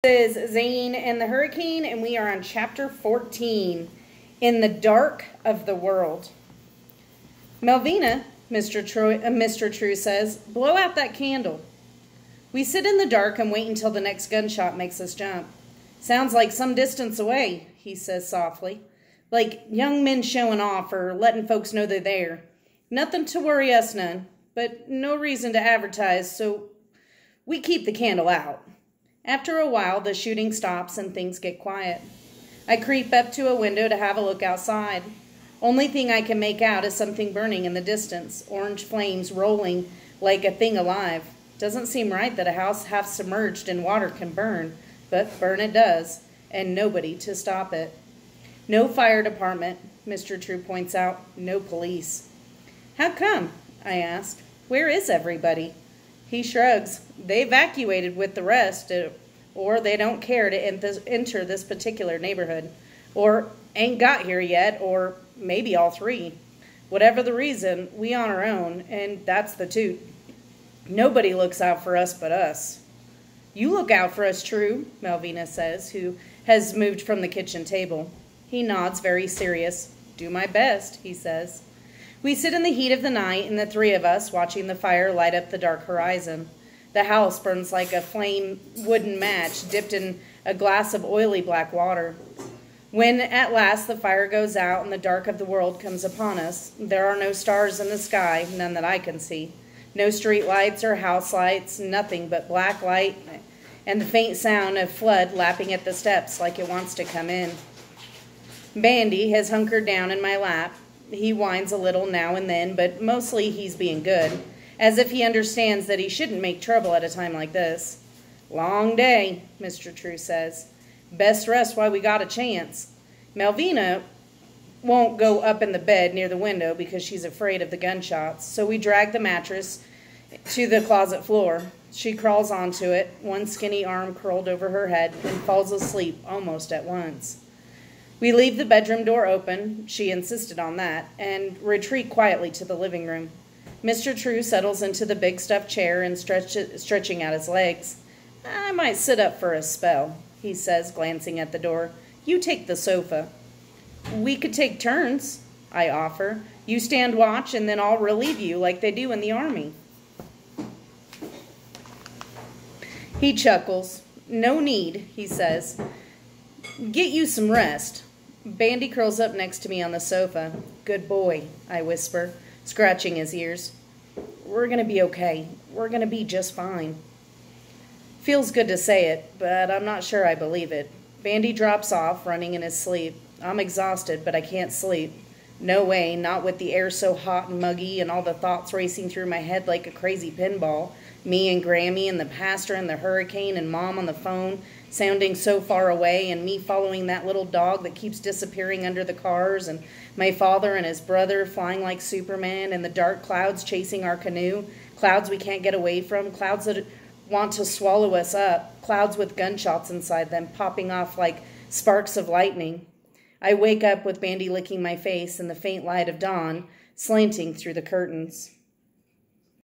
This is Zane and the Hurricane, and we are on chapter 14, In the Dark of the World. Melvina, Mr. Tru says, blow out that candle. We sit in the dark and wait until the next gunshot makes us jump. Sounds like some distance away, he says softly. Like young men showing off or letting folks know they're there. Nothing to worry us none, but no reason to advertise, so we keep the candle out. After a while, the shooting stops and things get quiet. I creep up to a window to have a look outside. Only thing I can make out is something burning in the distance, orange flames rolling like a thing alive. Doesn't seem right that a house half submerged in water can burn, but burn it does, and nobody to stop it. No fire department, Mr. Tru points out, no police. How come? I ask. Where is everybody? He shrugs. They evacuated with the rest, or they don't care to enter this particular neighborhood, or ain't got here yet, or maybe all three. Whatever the reason, we on our own, and that's the toot. Nobody looks out for us but us. You look out for us, Tru, Melvina says, who has moved from the kitchen table. He nods, very serious. Do my best, he says. We sit in the heat of the night, and the three of us, watching the fire light up the dark horizon. The house burns like a flame wooden match dipped in a glass of oily black water. When at last the fire goes out and the dark of the world comes upon us, there are no stars in the sky, none that I can see. No street lights or house lights, nothing but black light and the faint sound of flood lapping at the steps like it wants to come in. Bandy has hunkered down in my lap. He whines a little now and then, but mostly he's being good, as if he understands that he shouldn't make trouble at a time like this. Long day, Mr. Tru says. Best rest while we got a chance. Melvina won't go up in the bed near the window because she's afraid of the gunshots, so we drag the mattress to the closet floor. She crawls onto it, one skinny arm curled over her head, and falls asleep almost at once. We leave the bedroom door open, she insisted on that, and retreat quietly to the living room. Mr. Tru settles into the big stuffed chair and stretching out his legs. I might sit up for a spell, he says, glancing at the door. You take the sofa. We could take turns, I offer. You stand watch, and then I'll relieve you like they do in the army. He chuckles. No need, he says. Get you some rest. Bandy curls up next to me on the sofa. Good boy, I whisper, scratching his ears. We're going to be okay. We're going to be just fine. Feels good to say it, but I'm not sure I believe it. Bandy drops off, running in his sleep. I'm exhausted, but I can't sleep. No way, not with the air so hot and muggy and all the thoughts racing through my head like a crazy pinball. Me and Grammy and the pastor and the hurricane and Mom on the phone, sounding so far away, and me following that little dog that keeps disappearing under the cars, and my father and his brother flying like Superman, and the dark clouds chasing our canoe, clouds we can't get away from, clouds that want to swallow us up, clouds with gunshots inside them popping off like sparks of lightning. I wake up with Bandy licking my face and the faint light of dawn slanting through the curtains.